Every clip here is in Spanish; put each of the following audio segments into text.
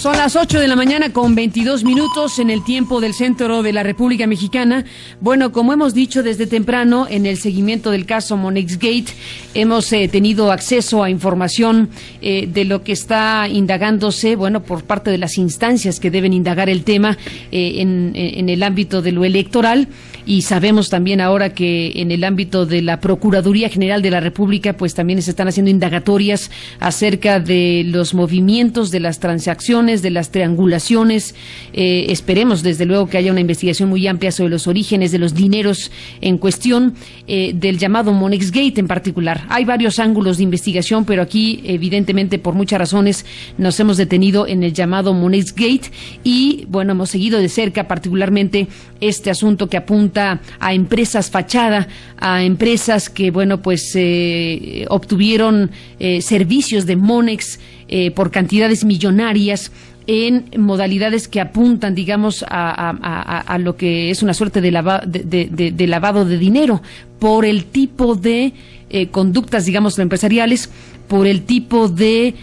Son las 8 de la mañana con 22 minutos en el tiempo del centro de la República Mexicana. Bueno, como hemos dicho desde temprano, en el seguimiento del caso Monexgate, hemos tenido acceso a información de lo que está indagándose, bueno, por parte de las instancias que deben indagar el tema en el ámbito de lo electoral. Y sabemos también ahora que en el ámbito de la Procuraduría General de la República, pues también se están haciendo indagatorias acerca de los movimientos, de las transacciones, de las triangulaciones. Esperemos, desde luego, que haya una investigación muy amplia sobre los orígenes de los dineros en cuestión, del llamado Monexgate en particular. Hay varios ángulos de investigación, pero aquí, evidentemente, por muchas razones, nos hemos detenido en el llamado Monexgate y, bueno, hemos seguido de cerca particularmente este asunto que apunta a empresas fachada, a empresas que, bueno, pues obtuvieron servicios de Monex por cantidades millonarias en modalidades que apuntan, digamos, a lo que es una suerte de lavado de dinero por el tipo de conductas, digamos, empresariales, por el tipo de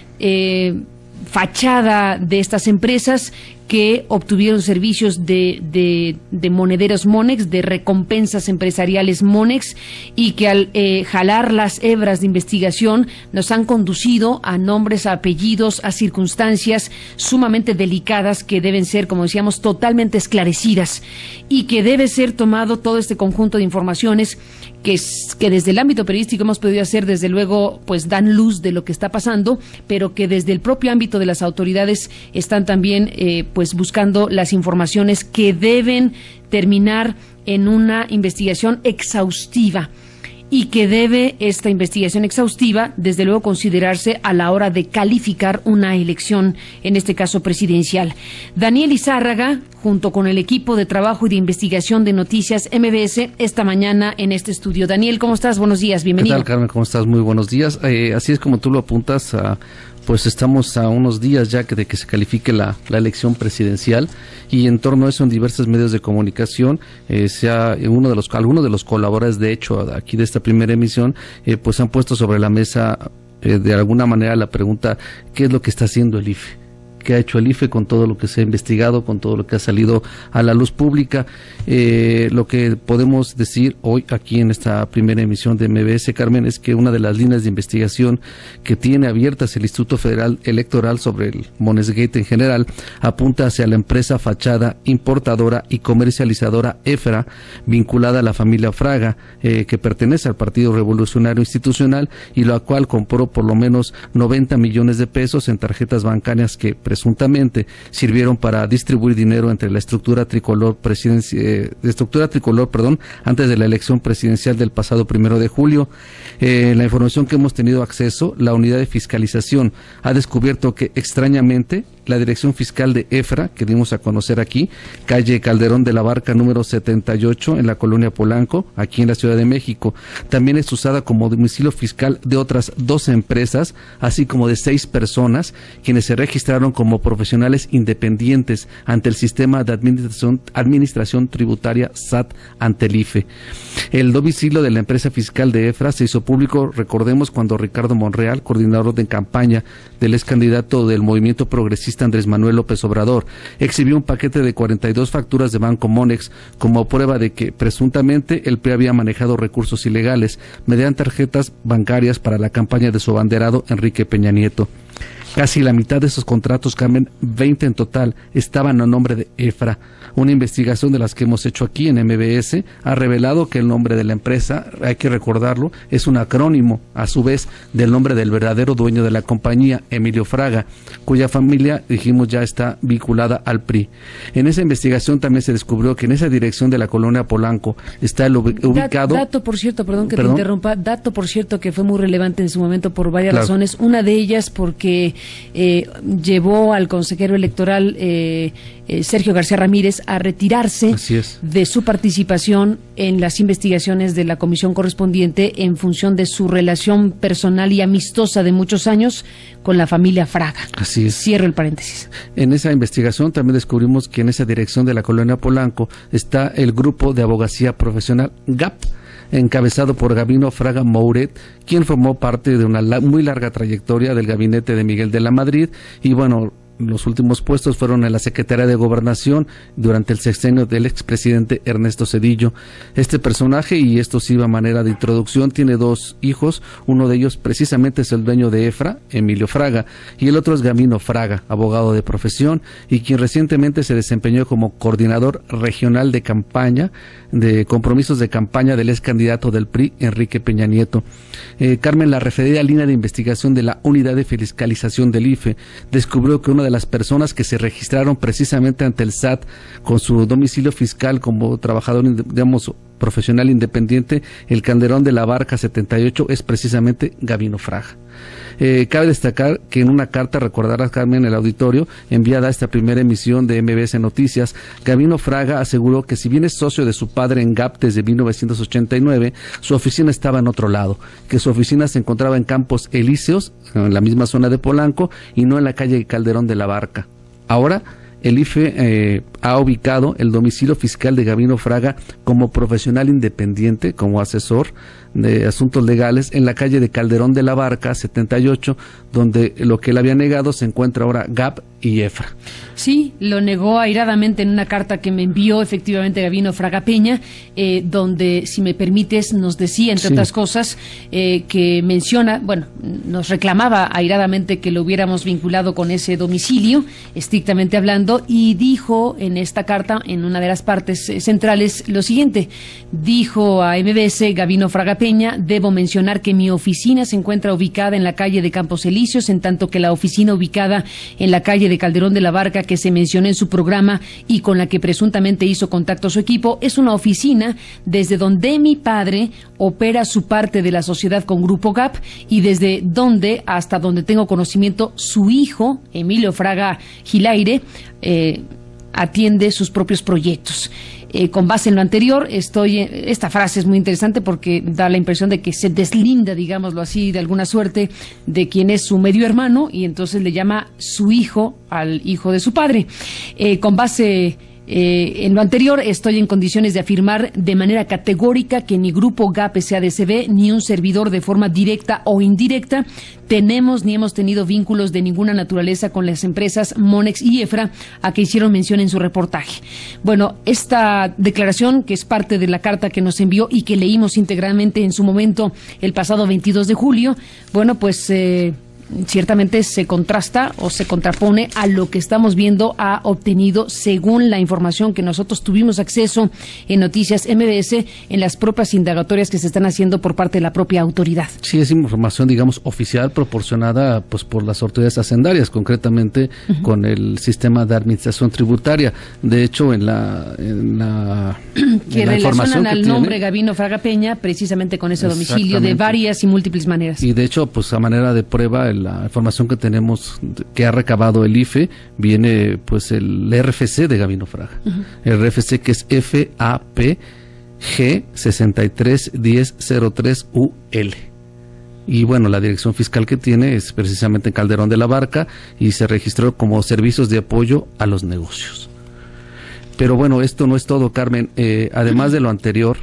fachada de estas empresas que obtuvieron servicios de monederos Monex, de recompensas empresariales Monex, y que al jalar las hebras de investigación nos han conducido a nombres, a apellidos, a circunstancias sumamente delicadas que deben ser, como decíamos, totalmente esclarecidas, y que debe ser tomado todo este conjunto de informaciones que desde el ámbito periodístico hemos podido hacer, desde luego, pues dan luz de lo que está pasando, pero que desde el propio ámbito de las autoridades están también pues buscando las informaciones que deben terminar en una investigación exhaustiva, y que debe esta investigación exhaustiva, desde luego, considerarse a la hora de calificar una elección, en este caso presidencial. Daniel Izárraga, junto con el equipo de trabajo y de investigación de Noticias MBS, esta mañana en este estudio. Daniel, ¿cómo estás? Buenos días, bienvenido. ¿Qué tal, Carmen? ¿Cómo estás? Muy buenos días. Así es como tú lo apuntas, pues estamos a unos días ya de que se califique la elección presidencial, y en torno a eso en diversos medios de comunicación, algunos de los colaboradores, de hecho, aquí de esta primera emisión, pues han puesto sobre la mesa de alguna manera la pregunta: ¿qué es lo que está haciendo el IFE? ¿Qué ha hecho el IFE con todo lo que se ha investigado, con todo lo que ha salido a la luz pública? Lo que podemos decir hoy aquí en esta primera emisión de MBS, Carmen, es que una de las líneas de investigación que tiene abiertas el Instituto Federal Electoral sobre el Monexgate en general apunta hacia la empresa fachada, importadora y comercializadora EFRA, vinculada a la familia Fraga, que pertenece al Partido Revolucionario Institucional, y la cual compró por lo menos 90 millones de pesos en tarjetas bancarias que presuntamente sirvieron para distribuir dinero entre la estructura tricolor antes de la elección presidencial del pasado 1 de julio. La información que hemos tenido acceso, la unidad de fiscalización ha descubierto que, extrañamente, la dirección fiscal de EFRA, que dimos a conocer aquí, calle Calderón de la Barca número 78, en la colonia Polanco, aquí en la Ciudad de México, también es usada como domicilio fiscal de otras 12 empresas, así como de 6 personas, quienes se registraron como profesionales independientes ante el sistema de administración tributaria SAT ante el IFE. El domicilio de la empresa fiscal de EFRA se hizo público, recordemos, cuando Ricardo Monreal, coordinador de campaña del ex candidato del Movimiento Progresista Andrés Manuel López Obrador, exhibió un paquete de 42 facturas de Banco Monex como prueba de que presuntamente el PRI había manejado recursos ilegales mediante tarjetas bancarias para la campaña de su abanderado Enrique Peña Nieto. Casi la mitad de esos contratos, Carmen, 20 en total, estaban a nombre de EFRA. Una investigación de las que hemos hecho aquí en MBS ha revelado que el nombre de la empresa, hay que recordarlo, es un acrónimo, a su vez, del nombre del verdadero dueño de la compañía, Emilio Fraga, cuya familia, dijimos, ya está vinculada al PRI. En esa investigación también se descubrió que en esa dirección de la colonia Polanco está ubicado... Dato, por cierto, perdón que te interrumpa, dato, por cierto, que fue muy relevante en su momento por varias razones. Una de ellas porque llevó al consejero electoral Sergio García Ramírez a retirarse de su participación en las investigaciones de la comisión correspondiente en función de su relación personal y amistosa de muchos años con la familia Fraga. Así es. Cierro el paréntesis. En esa investigación también descubrimos que en esa dirección de la colonia Polanco está el grupo de abogacía profesional GAP, encabezado por Gabino Fraga Mouret, quien formó parte de una muy larga trayectoria del gabinete de Miguel de la Madrid, y bueno, Los últimos puestos fueron en la Secretaría de Gobernación durante el sexenio del expresidente Ernesto Zedillo. Este personaje, y esto sí va a manera de introducción, tiene 2 hijos. Uno de ellos precisamente es el dueño de EFRA, Emilio Fraga, y el otro es Gabino Fraga, abogado de profesión, y quien recientemente se desempeñó como coordinador regional de campaña, de compromisos de campaña del ex candidato del PRI, Enrique Peña Nieto. Carmen, la referida línea de investigación de la Unidad de Fiscalización del IFE descubrió que una de las personas que se registraron precisamente ante el SAT con su domicilio fiscal como trabajador, digamos, profesional independiente, el Calderón de la Barca 78, es precisamente Gabino Fraga. Cabe destacar que en una carta, recordarás, Carmen, el auditorio, enviada a esta primera emisión de MBS Noticias, Gabino Fraga aseguró que si bien es socio de su padre en GAP desde 1989, su oficina estaba en otro lado, que su oficina se encontraba en Campos Elíseos, en la misma zona de Polanco, y no en la calle Calderón de la Barca. Ahora, el IFE ha ubicado el domicilio fiscal de Gabino Fraga como profesional independiente, como asesor de asuntos legales, en la calle de Calderón de la Barca 78, donde lo que él había negado se encuentra ahora GAP y EFRA. Sí, lo negó airadamente en una carta que me envió efectivamente Gabino Fraga Peña, donde, si me permites, nos decía, entre otras cosas, que menciona, bueno, nos reclamaba airadamente que lo hubiéramos vinculado con ese domicilio, estrictamente hablando, y dijo en esta carta, en una de las partes centrales, lo siguiente: dijo a MBS Gabino Fraga Peña: debo mencionar que mi oficina se encuentra ubicada en la calle de Campos Elíseos, en tanto que la oficina ubicada en la calle de Calderón de la Barca, que se mencionó en su programa y con la que presuntamente hizo contacto su equipo, es una oficina desde donde mi padre opera su parte de la sociedad con Grupo GAP, y desde donde, hasta donde tengo conocimiento, su hijo, Emilio Fraga Gilaire, atiende sus propios proyectos. Con base en lo anterior, esta frase es muy interesante porque da la impresión de que se deslinda, digámoslo así, de alguna suerte, de quien es su medio hermano, y entonces le llama su hijo al hijo de su padre. Con base en lo anterior, estoy en condiciones de afirmar de manera categórica que ni Grupo GAP SADCB ni un servidor, de forma directa o indirecta, tenemos ni hemos tenido vínculos de ninguna naturaleza con las empresas Monex y EFRA a que hicieron mención en su reportaje. Bueno, esta declaración, que es parte de la carta que nos envió y que leímos íntegramente en su momento el pasado 22 de julio, bueno, pues ciertamente se contrasta o se contrapone a lo que estamos viendo ha obtenido, según la información que nosotros tuvimos acceso en Noticias MBS, en las propias indagatorias que se están haciendo por parte de la propia autoridad. Sí, es información, digamos, oficial, proporcionada pues por las autoridades hacendarias, concretamente con el sistema de administración tributaria. De hecho, en la que relacionan al nombre Gabino Fraga Peña precisamente con ese domicilio de varias y múltiples maneras. Y de hecho, pues a manera de prueba, la información que tenemos, que ha recabado el IFE, viene pues el RFC de Gabino Fraga. El RFC, que es FAPG 631003UL. Y bueno, la dirección fiscal que tiene es precisamente en Calderón de la Barca y se registró como servicios de apoyo a los negocios. Pero bueno, esto no es todo, Carmen. Además de lo anterior,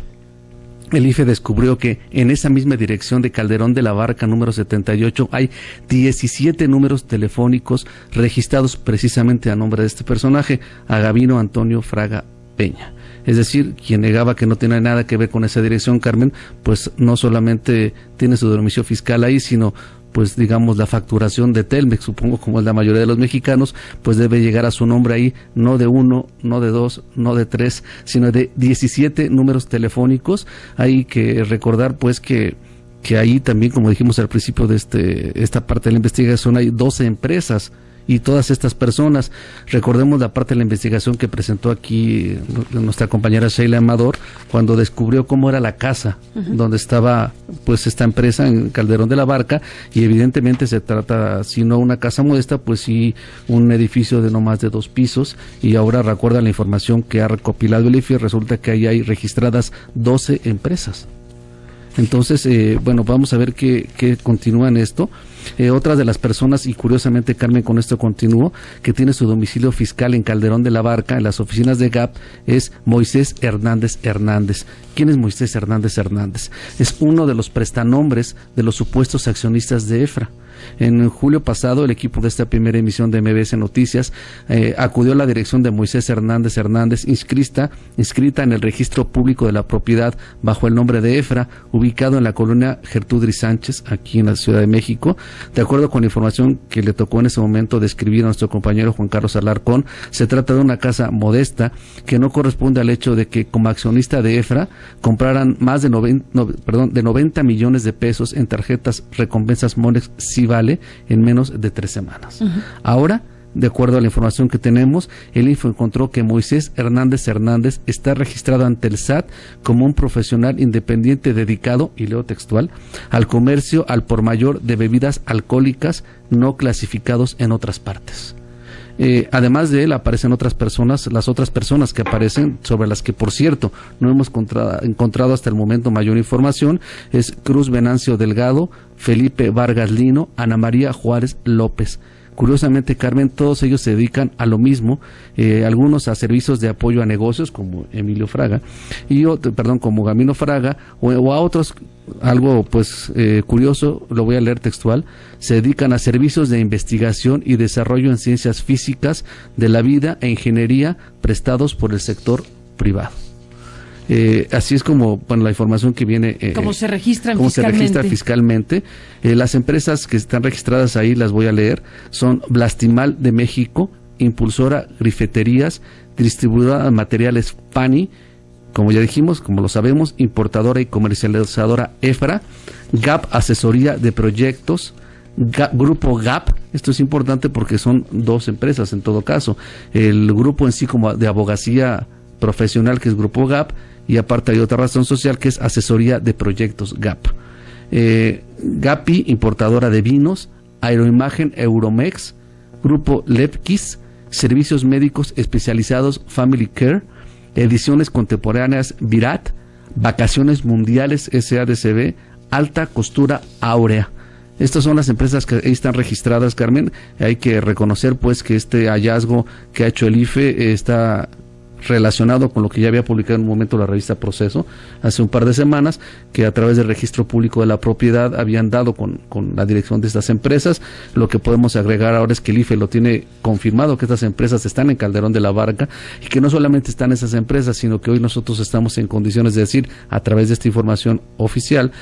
el IFE descubrió que en esa misma dirección de Calderón de la Barca número 78 hay 17 números telefónicos registrados precisamente a nombre de este personaje, a Gabino Antonio Fraga Peña. Es decir, quien negaba que no tiene nada que ver con esa dirección, Carmen, pues no solamente tiene su domicilio fiscal ahí, sino pues digamos la facturación de Telmex, supongo, como es la mayoría de los mexicanos, pues debe llegar a su nombre ahí, no de 1, no de 2, no de 3, sino de 17 números telefónicos. Hay que recordar pues que ahí también, como dijimos al principio de esta parte de la investigación, hay 12 empresas. Y todas estas personas, recordemos la parte de la investigación que presentó aquí nuestra compañera Sheila Amador, cuando descubrió cómo era la casa donde estaba pues esta empresa en Calderón de la Barca, y evidentemente se trata, si no una casa modesta, pues sí un edificio de no más de 2 pisos, y ahora recuerda la información que ha recopilado el IFE, resulta que ahí hay registradas 12 empresas. Entonces, bueno, vamos a ver qué continúa en esto. Otra de las personas, y curiosamente, Carmen, con esto continúo, que tiene su domicilio fiscal en Calderón de la Barca, en las oficinas de GAP, es Moisés Hernández Hernández. ¿Quién es Moisés Hernández Hernández? Es uno de los prestanombres de los supuestos accionistas de EFRA. En julio pasado, el equipo de esta primera emisión de MBS Noticias acudió a la dirección de Moisés Hernández Hernández, inscrita en el registro público de la propiedad bajo el nombre de EFRA, ubicado en la colonia Gertrudis Sánchez, aquí en la Ciudad de México. De acuerdo con la información que le tocó en ese momento describir a nuestro compañero Juan Carlos Alarcón, se trata de una casa modesta que no corresponde al hecho de que como accionista de EFRA compraran más de 90 millones de pesos en tarjetas recompensas Monex Civale en menos de 3 semanas. Ahora, de acuerdo a la información que tenemos, el INFO encontró que Moisés Hernández Hernández está registrado ante el SAT como un profesional independiente dedicado, y leo textual, al comercio al por mayor de bebidas alcohólicas no clasificados en otras partes. Además de él aparecen otras personas, las otras personas que aparecen, sobre las que por cierto no hemos encontrado hasta el momento mayor información, es Cruz Venancio Delgado, Felipe Vargas Lino, Ana María Juárez López. Curiosamente, Carmen, todos ellos se dedican a lo mismo, algunos a servicios de apoyo a negocios, como Emilio Fraga, como Gamino Fraga, o a otros, algo pues curioso, lo voy a leer textual, se dedican a servicios de investigación y desarrollo en ciencias físicas de la vida e ingeniería prestados por el sector privado. Así es como, bueno, la información que viene, cómo se registran cómo fiscalmente. Se registra fiscalmente. Las empresas que están registradas ahí, las voy a leer, son Blastimal de México, Impulsora Grifeterías, Distribuidora de Materiales Pani, como ya dijimos, como lo sabemos, importadora y comercializadora EFRA, GAP Asesoría de Proyectos, Grupo GAP. Esto es importante porque son 2 empresas en todo caso. El grupo en sí como de abogacía profesional, que es Grupo GAP, y aparte hay otra razón social que es Asesoría de Proyectos GAP. GAPI, importadora de vinos, Aeroimagen Euromex, Grupo Lepkis, Servicios Médicos Especializados Family Care, Ediciones Contemporáneas Virat, Vacaciones Mundiales SADCB, Alta Costura Áurea. Estas son las empresas que ahí están registradas, Carmen. Hay que reconocer pues que este hallazgo que ha hecho el IFE está relacionado con lo que ya había publicado en un momento la revista Proceso hace un par de semanas, que a través del registro público de la propiedad habían dado con la dirección de estas empresas. Lo que podemos agregar ahora es que el IFE lo tiene confirmado, que estas empresas están en Calderón de la Barca, y que no solamente están esas empresas, sino que hoy nosotros estamos en condiciones de decir, a través de esta información oficial,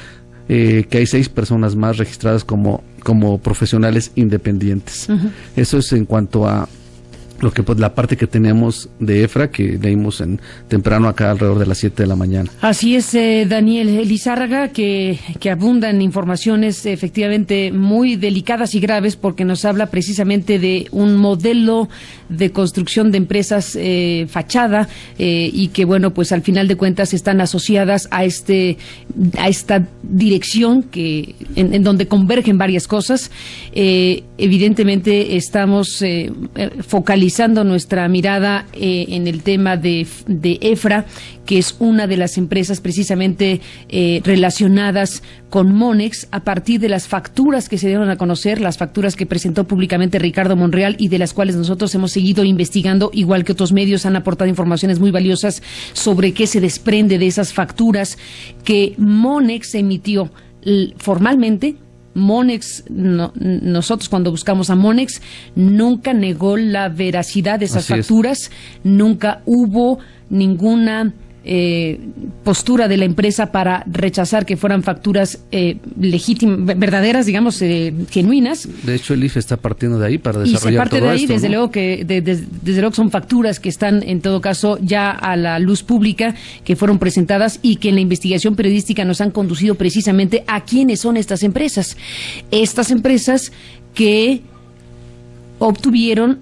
que hay 6 personas más registradas como profesionales independientes. Eso es en cuanto a lo que pues la parte que tenemos de EFRA, que leímos temprano acá alrededor de las 7 de la mañana. Así es, Daniel Lizárraga, que abundan informaciones efectivamente muy delicadas y graves, porque nos habla precisamente de un modelo de construcción de empresas fachada, y que bueno, pues al final de cuentas están asociadas a esta dirección que en donde convergen varias cosas. Evidentemente estamos focalizando nuestra mirada en el tema de EFRA, que es una de las empresas precisamente relacionadas con Monex, a partir de las facturas que se dieron a conocer, las facturas que presentó públicamente Ricardo Monreal, y de las cuales nosotros hemos seguido investigando, igual que otros medios han aportado informaciones muy valiosas sobre qué se desprende de esas facturas que Monex emitió formalmente. Monex, nosotros cuando buscamos a Monex, nunca negó la veracidad de esas facturas, nunca hubo ninguna postura de la empresa para rechazar que fueran facturas legítimas, verdaderas, digamos, genuinas. De hecho, el IFE está partiendo de ahí para desarrollar todo esto. Y se parte de ahí, desde luego que desde luego que son facturas que están, en todo caso, ya a la luz pública, que fueron presentadas y que en la investigación periodística nos han conducido precisamente a quiénes son estas empresas. Estas empresas que obtuvieron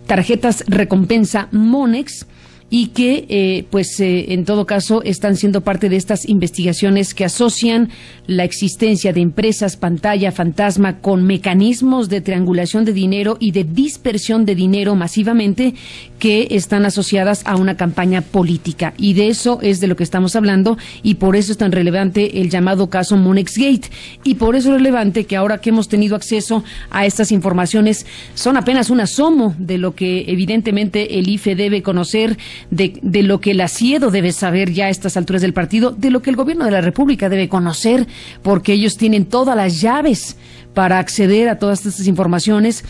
tarjetas recompensa Monex, y que, en todo caso, están siendo parte de estas investigaciones que asocian la existencia de empresas pantalla fantasma con mecanismos de triangulación de dinero y de dispersión de dinero masivamente, que están asociadas a una campaña política. Y de eso es de lo que estamos hablando, y por eso es tan relevante el llamado caso Monexgate. Y por eso es relevante que ahora que hemos tenido acceso a estas informaciones, son apenas un asomo de lo que evidentemente el IFE debe conocer, de lo que el Asiedo debe saber ya a estas alturas del partido, de lo que el gobierno de la República debe conocer, porque ellos tienen todas las llaves para acceder a todas estas informaciones,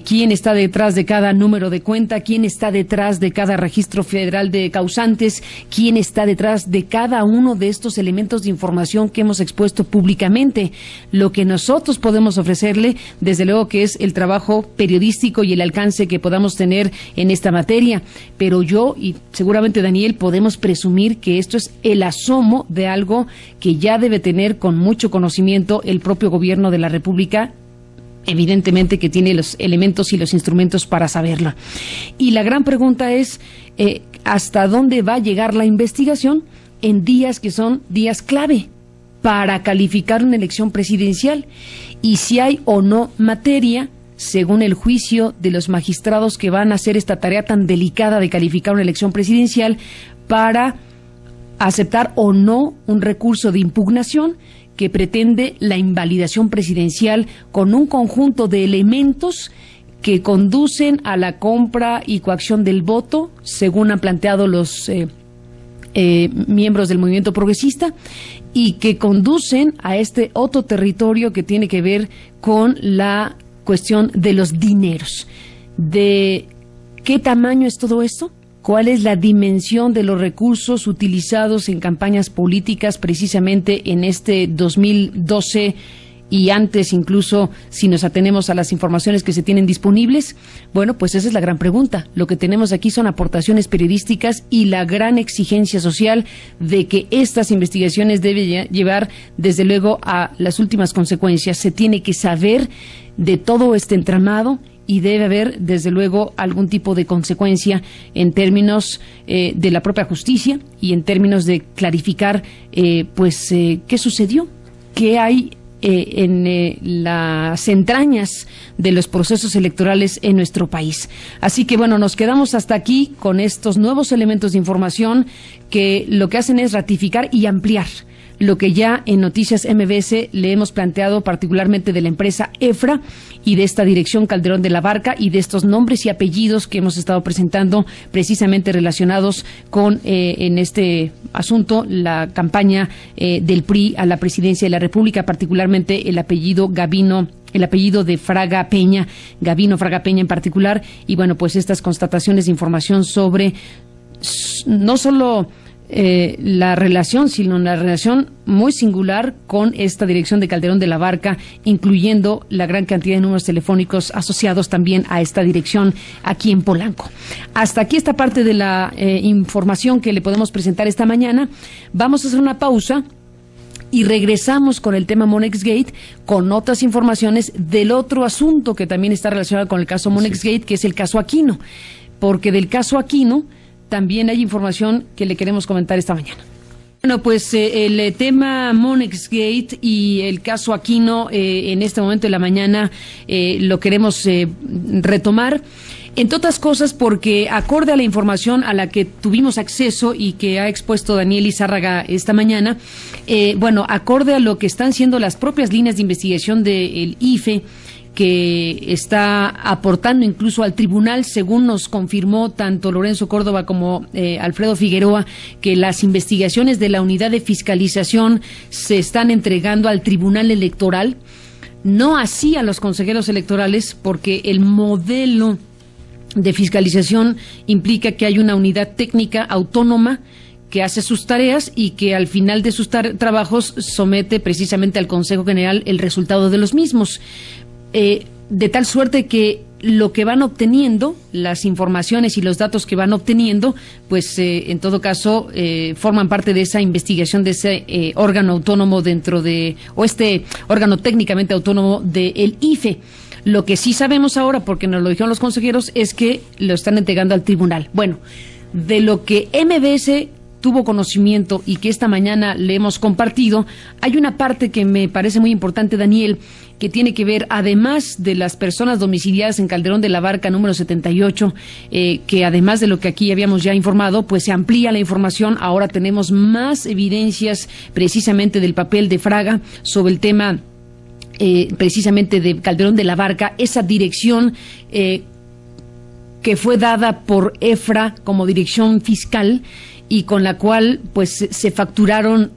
quién está detrás de cada número de cuenta, quién está detrás de cada registro federal de causantes, quién está detrás de cada uno de estos elementos de información que hemos expuesto públicamente. Lo que nosotros podemos ofrecerle, desde luego que es el trabajo periodístico y el alcance que podamos tener en esta materia, pero yo y seguramente Daniel podemos presumir que esto es el asomo de algo que ya debe tener con mucho conocimiento el propio gobierno de la República, evidentemente que tiene los elementos y los instrumentos para saberlo. Y la gran pregunta es, ¿hasta dónde va a llegar la investigación en días que son días clave para calificar una elección presidencial? Y si hay o no materia, según el juicio de los magistrados que van a hacer esta tarea tan delicada de calificar una elección presidencial, para aceptar o no un recurso de impugnación que pretende la invalidación presidencial con un conjunto de elementos que conducen a la compra y coacción del voto, según han planteado los miembros del movimiento progresista, y que conducen a este otro territorio que tiene que ver con la cuestión de los dineros. ¿De qué tamaño es todo esto? ¿Cuál es la dimensión de los recursos utilizados en campañas políticas precisamente en este 2012 y antes, incluso si nos atenemos a las informaciones que se tienen disponibles? Bueno, pues esa es la gran pregunta. Lo que tenemos aquí son aportaciones periodísticas y la gran exigencia social de que estas investigaciones deben llevar, desde luego, a las últimas consecuencias. Se tiene que saber de todo este entramado y debe haber, desde luego, algún tipo de consecuencia en términos de la propia justicia y en términos de clarificar, qué sucedió, qué hay en las entrañas de los procesos electorales en nuestro país. Así que, bueno, nos quedamos hasta aquí con estos nuevos elementos de información que lo que hacen es ratificar y ampliar lo que ya en Noticias MBS le hemos planteado, particularmente de la empresa EFRA y de esta dirección Calderón de la Barca y de estos nombres y apellidos que hemos estado presentando precisamente relacionados con, en este asunto, la campaña del PRI a la presidencia de la República, particularmente el apellido Gavino, el apellido de Fraga Peña, Gavino Fraga Peña en particular, y bueno, pues estas constataciones de información sobre no solo la relación, sino una relación muy singular con esta dirección de Calderón de la Barca, incluyendo la gran cantidad de números telefónicos asociados también a esta dirección aquí en Polanco. Hasta aquí esta parte de la información que le podemos presentar esta mañana. Vamos a hacer una pausa y regresamos con el tema Monexgate, con otras informaciones del otro asunto que también está relacionado con el caso Monexgate, que es el caso Aquino, porque del caso Aquino también hay información que le queremos comentar esta mañana. Bueno, pues el tema Monexgate y el caso Aquino en este momento de la mañana lo queremos retomar, entre otras cosas porque acorde a la información a la que tuvimos acceso y que ha expuesto Daniel Izárraga esta mañana, acorde a lo que están siendo las propias líneas de investigación del IFE, que está aportando incluso al tribunal, según nos confirmó tanto Lorenzo Córdoba como Alfredo Figueroa, que las investigaciones de la unidad de fiscalización se están entregando al tribunal electoral, no así a los consejeros electorales, porque el modelo de fiscalización implica que hay una unidad técnica autónoma que hace sus tareas y que al final de sus trabajos somete precisamente al Consejo General el resultado de los mismos. De tal suerte que lo que van obteniendo, las informaciones y los datos que van obteniendo, pues en todo caso forman parte de esa investigación de ese órgano autónomo este órgano técnicamente autónomo del IFE. Lo que sí sabemos ahora, porque nos lo dijeron los consejeros, es que lo están entregando al tribunal. Bueno, de lo que MBS tuvo conocimiento y que esta mañana le hemos compartido, hay una parte que me parece muy importante, Daniel, que tiene que ver, además de las personas domiciliadas en Calderón de la Barca número 78, que además de lo que aquí habíamos ya informado, pues se amplía la información. Ahora tenemos más evidencias precisamente del papel de Fraga sobre el tema precisamente de Calderón de la Barca, esa dirección que fue dada por EFRA como dirección fiscal y con la cual pues se facturaron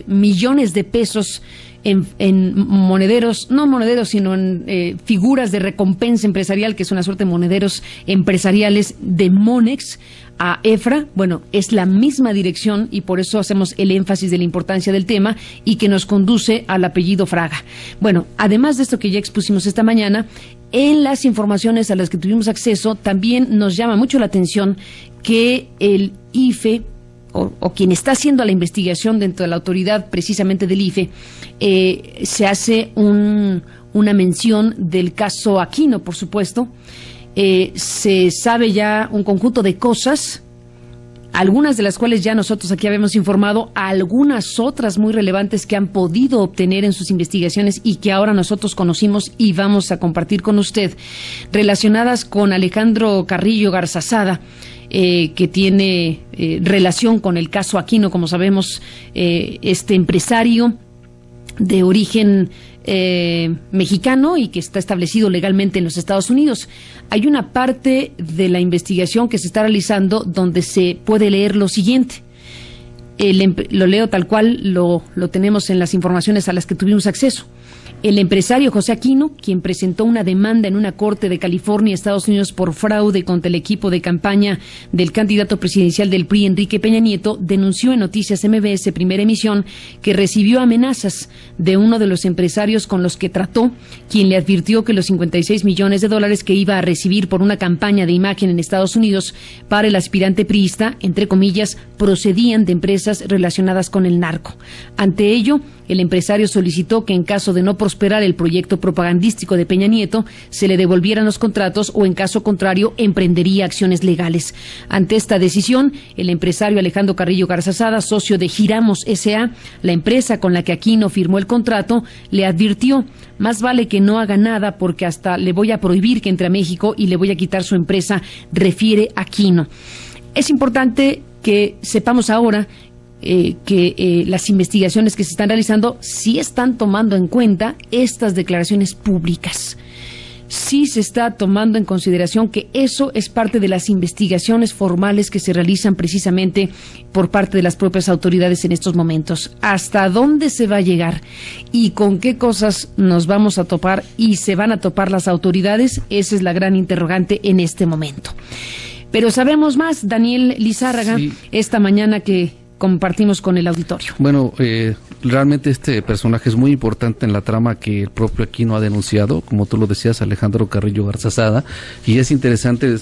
millones de pesos en monederos, no monederos, sino en figuras de recompensa empresarial, que es una suerte de monederos empresariales de Monex a EFRA. Bueno, es la misma dirección y por eso hacemos el énfasis de la importancia del tema y que nos conduce al apellido Fraga. Bueno, además de esto que ya expusimos esta mañana, en las informaciones a las que tuvimos acceso, también nos llama mucho la atención que el IFE, o quien está haciendo la investigación dentro de la autoridad precisamente del IFE, se hace una mención del caso Aquino, por supuesto. Se sabe ya un conjunto de cosas, algunas de las cuales ya nosotros aquí habíamos informado, algunas otras muy relevantes que han podido obtener en sus investigaciones y que ahora nosotros conocimos y vamos a compartir con usted, relacionadas con Alejandro Carrillo Garzazada, que tiene relación con el caso Aquino. Como sabemos, este empresario de origen mexicano y que está establecido legalmente en los Estados Unidos. Hay una parte de la investigación que se está realizando donde se puede leer lo siguiente. Lo leo tal cual lo tenemos en las informaciones a las que tuvimos acceso. El empresario José Aquino, quien presentó una demanda en una corte de California, Estados Unidos, por fraude contra el equipo de campaña del candidato presidencial del PRI, Enrique Peña Nieto, denunció en Noticias MBS Primera Emisión que recibió amenazas de uno de los empresarios con los que trató, quien le advirtió que los $56 millones que iba a recibir por una campaña de imagen en Estados Unidos para el aspirante priista, entre comillas, procedían de empresas relacionadas con el narco. Ante ello, el empresario solicitó que en caso de no prosperar el proyecto propagandístico de Peña Nieto, se le devolvieran los contratos o en caso contrario emprendería acciones legales. Ante esta decisión, el empresario Alejandro Carrillo Garzazada, socio de Giramos S.A., la empresa con la que Aquino firmó el contrato, le advirtió: más vale que no haga nada porque hasta le voy a prohibir que entre a México y le voy a quitar su empresa, refiere Aquino. Es importante que sepamos ahora que las investigaciones que se están realizando sí están tomando en cuenta estas declaraciones públicas. Sí se está tomando en consideración que eso es parte de las investigaciones formales que se realizan precisamente por parte de las propias autoridades en estos momentos. ¿Hasta dónde se va a llegar y con qué cosas nos vamos a topar y se van a topar las autoridades? Esa es la gran interrogante en este momento. Pero sabemos más, Daniel Lizárraga, sí, esta mañana que compartimos con el auditorio. Bueno, realmente este personaje es muy importante en la trama que el propio Aquino ha denunciado, como tú lo decías, Alejandro Carrillo Garzazada, y es interesante,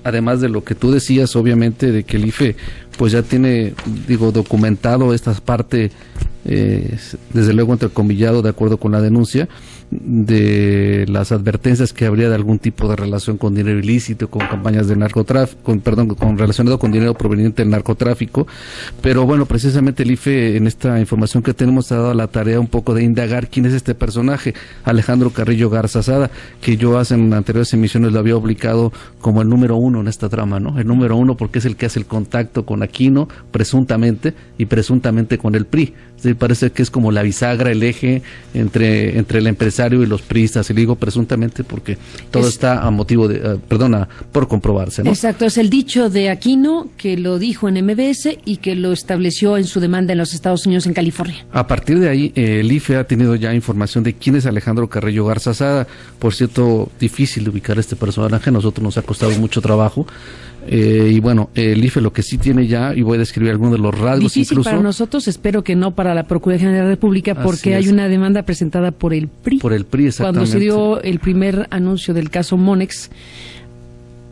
además de lo que tú decías, obviamente, de que el IFE pues ya tiene, documentado esta parte, desde luego entrecomillado, de acuerdo con la denuncia, de las advertencias que habría de algún tipo de relación con dinero ilícito, con campañas de narcotráfico, con relacionado con dinero proveniente del narcotráfico. Pero bueno, precisamente el IFE, en esta información que tenemos, ha dado la tarea un poco de indagar quién es este personaje, Alejandro Carrillo Garzazada, que yo en anteriores emisiones lo había ubicado como el número uno en esta trama, ¿no? El número uno porque es el que hace el contacto con Aquino, presuntamente con el PRI. Sí, parece que es como la bisagra, el eje entre el empresario y los priistas, y digo presuntamente porque todo está a motivo de, por comprobarse, ¿no? Exacto, es el dicho de Aquino, que lo dijo en MBS y que lo estableció en su demanda en los Estados Unidos, en California. A partir de ahí, el IFE ha tenido ya información de quién es Alejandro Carrillo Garzazada. Por cierto, difícil de ubicar a este personaje, a nosotros nos ha costado mucho trabajo. Y bueno, el IFE lo que sí tiene ya, y voy a describir algunos de los rasgos. Difícil incluso para nosotros, espero que no para la Procuraduría General de la República, porque hay una demanda presentada por el PRI. Por el PRI, exactamente. Cuando se dio el primer anuncio del caso Monex,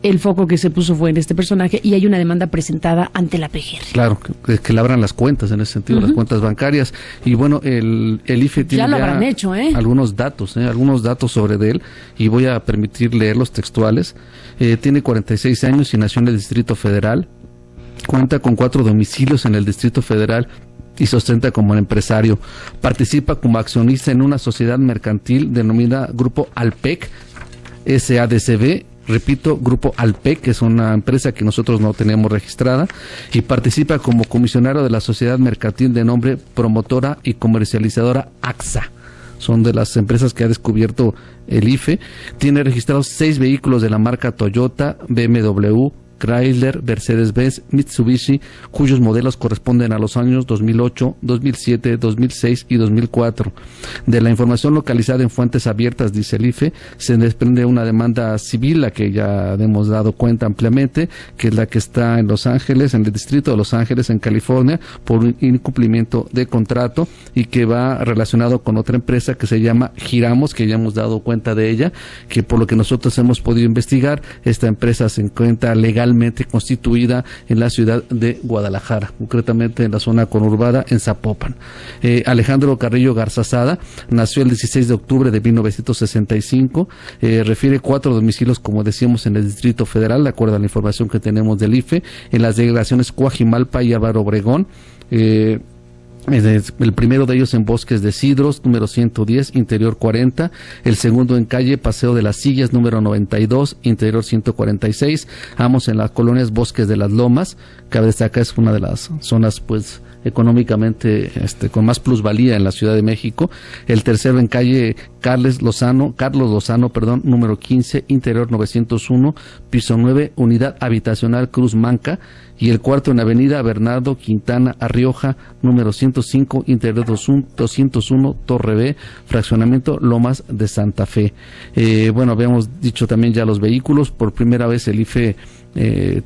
el foco que se puso fue en este personaje y hay una demanda presentada ante la PGR. Claro, que le abran las cuentas en ese sentido, las cuentas bancarias. Y bueno, el IFE tiene ya lo habrán hecho, algunos datos sobre él, y voy a permitir leerlos textuales. Tiene 46 años y nació en el Distrito Federal. Cuenta con 4 domicilios en el Distrito Federal y se ostenta como empresario. Participa como accionista en una sociedad mercantil denominada Grupo Alpec, SADCB. Repito, Grupo Alpec, que es una empresa que nosotros no tenemos registrada, y participa como comisionado de la sociedad mercantil de nombre Promotora y Comercializadora AXA. Son de las empresas que ha descubierto el IFE. Tiene registrados 6 vehículos de la marca Toyota, BMW, Chrysler, Mercedes-Benz, Mitsubishi, cuyos modelos corresponden a los años 2008, 2007, 2006 y 2004. De la información localizada en fuentes abiertas, dice el IFE, se desprende una demanda civil, la que ya hemos dado cuenta ampliamente, que es la que está en Los Ángeles, en el distrito de Los Ángeles, en California, por un incumplimiento de contrato y que va relacionado con otra empresa que se llama Giramos, que ya hemos dado cuenta de ella, que por lo que nosotros hemos podido investigar, esta empresa se encuentra legalmente constituida en la ciudad de Guadalajara, concretamente en la zona conurbada en Zapopan. Alejandro Carrillo Garzazada nació el 16 de octubre de 1965, refiere 4 domicilios, como decíamos, en el Distrito Federal, de acuerdo a la información que tenemos del IFE, en las delegaciones Coajimalpa y Álvaro Obregón. El primero de ellos en Bosques de Cidros, número 110, interior 40. El segundo en calle Paseo de las Sillas, número 92, interior 146. Ambos en las colonias Bosques de las Lomas. Cabe destacar, es una de las zonas, pues, económicamente con más plusvalía en la Ciudad de México. El tercero en calle Carlos Lozano, número 15, interior 901, piso 9, unidad habitacional Cruz Manca. Y el cuarto en avenida Bernardo Quintana Arrioja, número 105, interior 201, Torre B, fraccionamiento Lomas de Santa Fe. Bueno, habíamos dicho también ya los vehículos. Por primera vez el IFE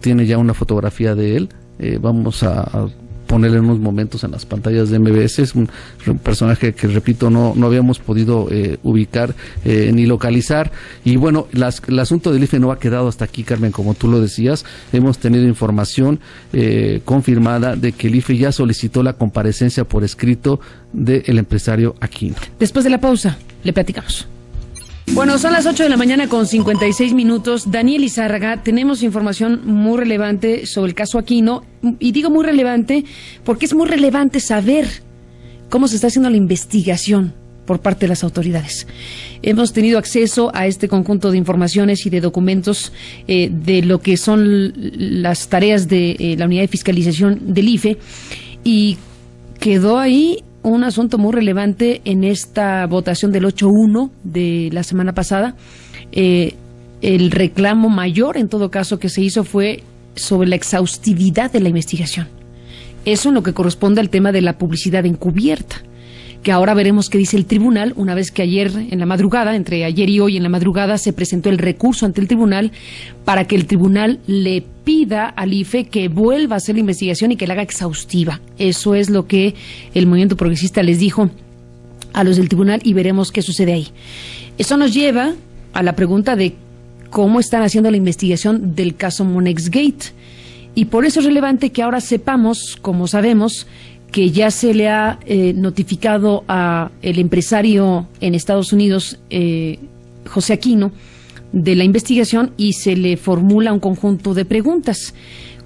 tiene ya una fotografía de él. Vamos a ponerle unos momentos en las pantallas de MBS. Es un personaje que, repito, no habíamos podido ubicar ni localizar. Y bueno, el asunto del IFE no ha quedado hasta aquí, Carmen, como tú lo decías. Hemos tenido información confirmada de que el IFE ya solicitó la comparecencia por escrito del empresario Aquino. Después de la pausa, le platicamos. Bueno, son las 8 de la mañana con 56 minutos. Daniel Izárraga, tenemos información muy relevante sobre el caso Aquino. Y digo muy relevante porque es muy relevante saber cómo se está haciendo la investigación por parte de las autoridades. Hemos tenido acceso a este conjunto de informaciones y de documentos de lo que son las tareas de la unidad de fiscalización del IFE, y quedó ahí un asunto muy relevante en esta votación del 8-1 de la semana pasada. El reclamo mayor, en todo caso, que se hizo fue sobre la exhaustividad de la investigación. Eso en lo que corresponde al tema de la publicidad encubierta, que ahora veremos qué dice el tribunal, una vez que ayer en la madrugada, entre ayer y hoy en la madrugada, se presentó el recurso ante el tribunal para que el tribunal le pida al IFE que vuelva a hacer la investigación y que la haga exhaustiva. Eso es lo que el Movimiento Progresista les dijo a los del tribunal, y veremos qué sucede ahí. Eso nos lleva a la pregunta de cómo están haciendo la investigación del caso Monexgate, y por eso es relevante que ahora sepamos, como sabemos, que ya se le ha notificado a el empresario en Estados Unidos, José Aquino, de la investigación, y se le formula un conjunto de preguntas.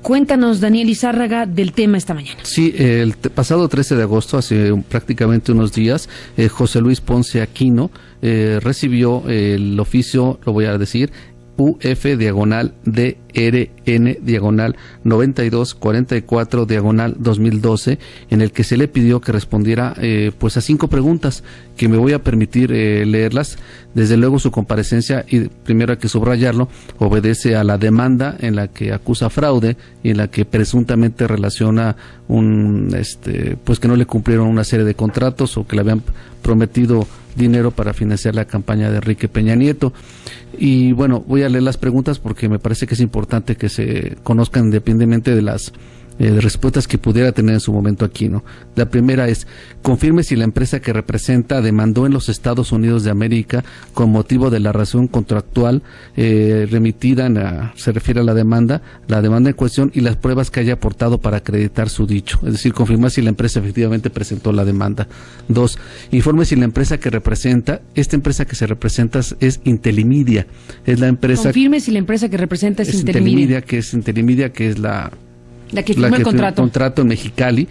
Cuéntanos, Daniel Izárraga, del tema esta mañana. Sí, el pasado 13 de agosto, hace prácticamente unos días, José Luis Ponce Aquino recibió el oficio, lo voy a decir, UF/DRN/9244/2012, en el que se le pidió que respondiera pues a 5 preguntas que me voy a permitir leerlas. Desde luego su comparecencia, y primero hay que subrayarlo, obedece a la demanda en la que acusa fraude y en la que presuntamente relaciona pues que no le cumplieron una serie de contratos o que le habían prometido dinero para financiar la campaña de Enrique Peña Nieto. Y bueno, voy a leer las preguntas porque me parece que es importante que se conozcan independientemente de las respuestas que pudiera tener en su momento Aquino. La primera es: confirme si la empresa que representa demandó en los Estados Unidos de América con motivo de la razón contractual remitida, se refiere a la demanda en cuestión, y las pruebas que haya aportado para acreditar su dicho. Es decir, confirmar si la empresa efectivamente presentó la demanda. 2. Informe si la empresa que representa, esta empresa que se representa es Intelimedia. Es la empresa. Confirme si la empresa que representa es Intelimedia, que es la que firmó el contrato en Mexicali,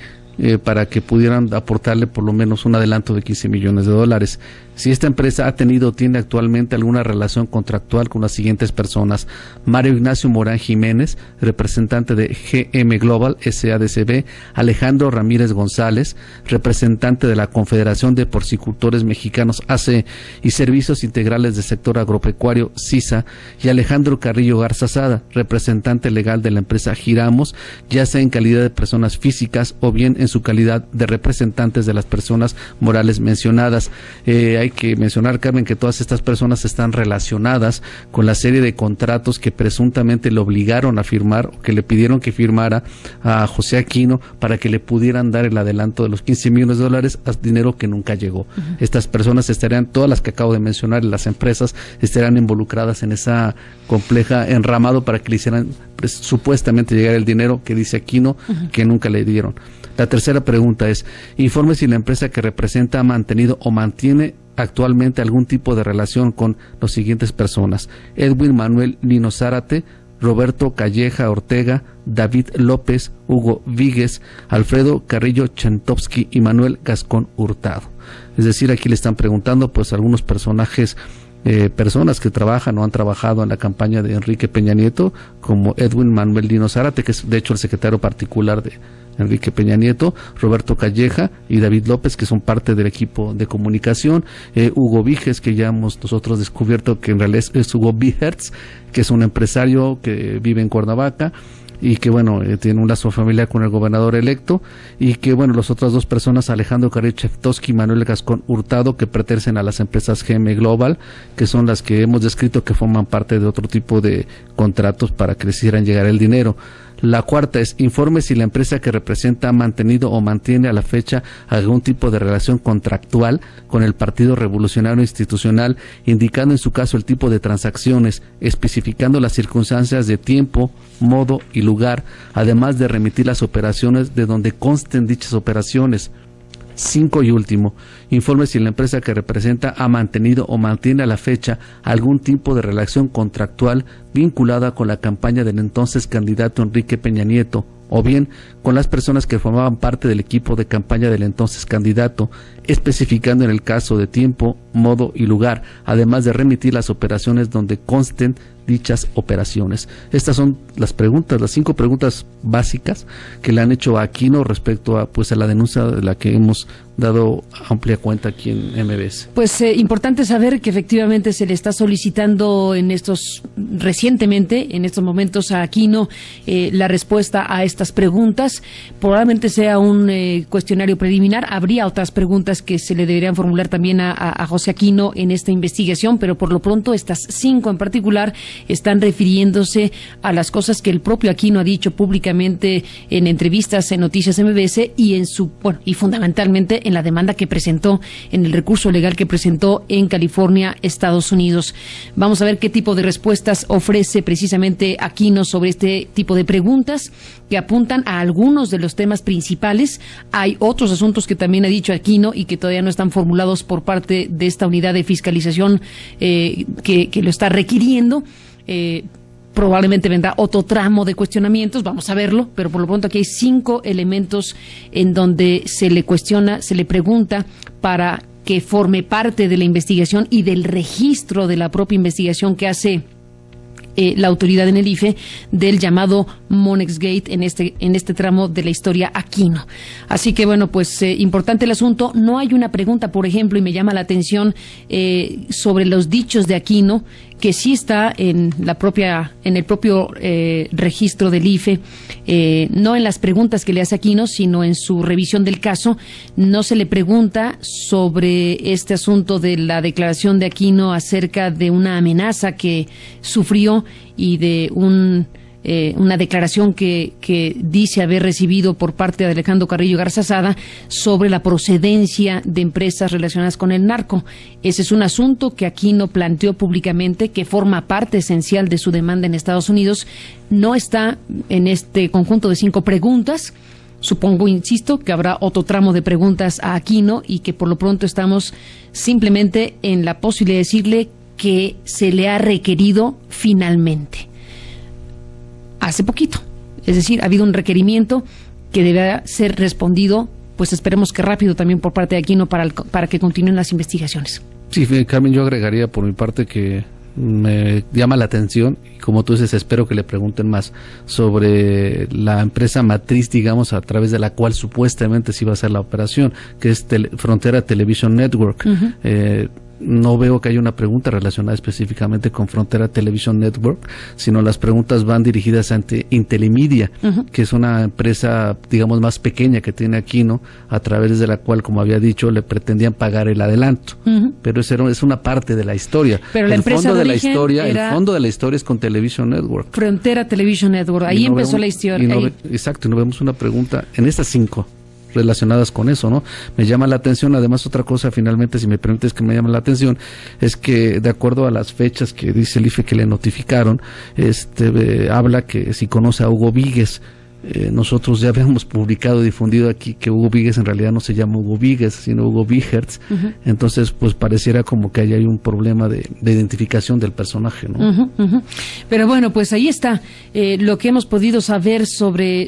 para que pudieran aportarle por lo menos un adelanto de $15 millones. si esta empresa ha tenido o tiene actualmente alguna relación contractual con las siguientes personas: Mario Ignacio Morán Jiménez, representante de GM Global SADCB; Alejandro Ramírez González, representante de la Confederación de Porcicultores Mexicanos AC y Servicios Integrales del Sector Agropecuario CISA; y Alejandro Carrillo Garza Sada, representante legal de la empresa Giramos, ya sea en calidad de personas físicas o bien en su calidad de representantes de las personas morales mencionadas. Hay que mencionar, Carmen, que todas estas personas están relacionadas con la serie de contratos que presuntamente le obligaron a firmar o que le pidieron que firmara a José Aquino para que le pudieran dar el adelanto de los 15 millones de dólares, dinero que nunca llegó. Estas personas estarían, todas las que acabo de mencionar, las empresas estarán involucradas en esa compleja enramado para que le hicieran supuestamente llegar el dinero que dice Aquino que nunca le dieron. La tercera pregunta es: informe si la empresa que representa ha mantenido o mantiene actualmente algún tipo de relación con los siguientes personas: Edwin Manuel Nino Zárate, Roberto Calleja Ortega, David López, Hugo Víguez, Alfredo Carrillo Chantowski y Manuel Gascón Hurtado. Es decir, aquí le están preguntando pues algunos personajes, personas que trabajan o han trabajado en la campaña de Enrique Peña Nieto, como Edwin Manuel Nino Zárate, que es de hecho el secretario particular de Enrique Peña Nieto; Roberto Calleja y David López, que son parte del equipo de comunicación; Hugo Víguez, que ya hemos nosotros descubierto que en realidad es Hugo Víguez, que es un empresario que vive en Cuernavaca y que bueno, tiene un lazo familiar con el gobernador electo; y que bueno, las otras dos personas, Alejandro Carrillo Chantowski y Manuel Gascón Hurtado, que pertenecen a las empresas GM Global, que son las que hemos descrito que forman parte de otro tipo de contratos para que les hicieran llegar el dinero. La cuarta es: informe si la empresa que representa ha mantenido o mantiene a la fecha algún tipo de relación contractual con el Partido Revolucionario Institucional, indicando en su caso el tipo de transacciones, especificando las circunstancias de tiempo, modo y lugar, además de remitir las operaciones de donde consten dichas operaciones. 5 y último, informe si la empresa que representa ha mantenido o mantiene a la fecha algún tipo de relación contractual vinculada con la campaña del entonces candidato Enrique Peña Nieto, o bien con las personas que formaban parte del equipo de campaña del entonces candidato, especificando en el caso de tiempo, modo y lugar, además de remitir las operaciones donde consten dichas operaciones. Estas son las preguntas, las 5 preguntas básicas que le han hecho a Aquino respecto a pues a la denuncia de la que hemos dado amplia cuenta aquí en MBS. Pues importante saber que efectivamente se le está solicitando recientemente, en estos momentos, a Aquino la respuesta a estas preguntas. Probablemente sea un cuestionario preliminar. Habría otras preguntas que se le deberían formular también a José Aquino en esta investigación, pero por lo pronto estas 5 en particular están refiriéndose a las cosas que el propio Aquino ha dicho públicamente en entrevistas en Noticias MBS y y fundamentalmente en la demanda que presentó, en el recurso legal que presentó en California, Estados Unidos. Vamos a ver qué tipo de respuestas ofrece precisamente Aquino sobre este tipo de preguntas que apuntan a algunos de los temas principales. Hay otros asuntos que también ha dicho Aquino y que todavía no están formulados por parte de esta unidad de fiscalización que lo está requiriendo. Probablemente vendrá otro tramo de cuestionamientos, vamos a verlo, pero por lo pronto aquí hay 5 elementos en donde se le cuestiona, se le pregunta para que forme parte de la investigación y del registro de la propia investigación que hace la autoridad en el IFE del llamado Monex Gate en este tramo de la historia Aquino. Así que bueno, pues importante el asunto. No hay una pregunta, por ejemplo, y me llama la atención sobre los dichos de Aquino, que sí está en el propio registro del IFE, no en las preguntas que le hace Aquino, sino en su revisión del caso. No se le pregunta sobre este asunto de la declaración de Aquino acerca de una amenaza que sufrió y de una declaración que dice haber recibido por parte de Alejandro Carrillo Garza Sada sobre la procedencia de empresas relacionadas con el narco. Ese es un asunto que Aquino planteó públicamente, que forma parte esencial de su demanda en Estados Unidos. No está en este conjunto de 5 preguntas. Supongo, insisto, que habrá otro tramo de preguntas a Aquino y que por lo pronto estamos simplemente en la posibilidad de decirle que se le ha requerido finalmente. Hace poquito. Es decir, ha habido un requerimiento que deberá ser respondido, pues esperemos que rápido también por parte de Aquino para que continúen las investigaciones. Sí, Carmen, yo agregaría por mi parte que me llama la atención, y como tú dices, espero que le pregunten más sobre la empresa matriz, digamos, a través de la cual supuestamente se iba a hacer la operación, que es Frontera Television Network. No veo que haya una pregunta relacionada específicamente con Frontera Television Network, sino las preguntas van dirigidas ante Intelimedia, que es una empresa, digamos, más pequeña que tiene Aquino, a través de la cual, como había dicho, le pretendían pagar el adelanto. Pero eso es una parte de la historia. Pero la empresa fondo de de la origen historia, era el fondo de la historia es con Television Network. Frontera Television Network, ahí empezó la historia. Exacto, y no vemos una pregunta en estas 5 relacionadas con eso, ¿no? Me llama la atención, además otra cosa, finalmente, si me permites que me llame la atención, es que de acuerdo a las fechas que dice el IFE que le notificaron, habla que si conoce a Hugo Víguez. Nosotros ya habíamos publicado y difundido aquí que Hugo Víguez en realidad no se llama Hugo Víguez, sino Hugo Vígertz. Entonces, pues pareciera como que ahí hay un problema de identificación del personaje, ¿no? Pero bueno, pues ahí está lo que hemos podido saber sobre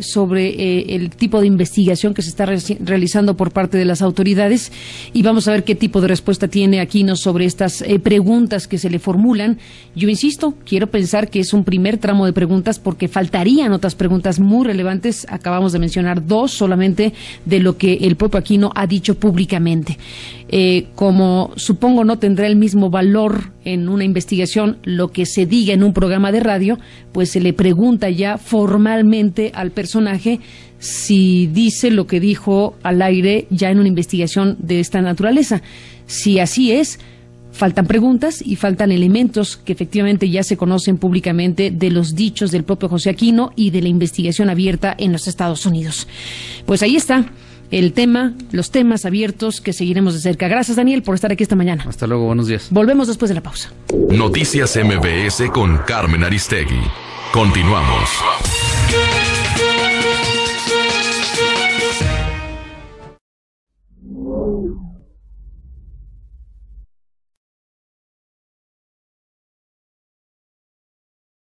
el tipo de investigación que se está realizando por parte de las autoridades, y vamos a ver qué tipo de respuesta tiene Aquino sobre estas preguntas que se le formulan. Yo insisto, quiero pensar que es un primer tramo de preguntas, porque faltarían otras preguntas muy relevantes. Acabamos de mencionar 2 solamente de lo que el propio Aquino ha dicho públicamente. Como supongo no tendrá el mismo valor en una investigación lo que se diga en un programa de radio, pues se le pregunta ya formalmente al personaje si dice lo que dijo al aire ya en una investigación de esta naturaleza. Si así es, faltan preguntas y faltan elementos que efectivamente ya se conocen públicamente de los dichos del propio José Aquino y de la investigación abierta en los Estados Unidos. Pues ahí está el tema, los temas abiertos que seguiremos de cerca. Gracias, Daniel, por estar aquí esta mañana. Hasta luego, buenos días. Volvemos después de la pausa. Noticias MBS con Carmen Aristegui. Continuamos.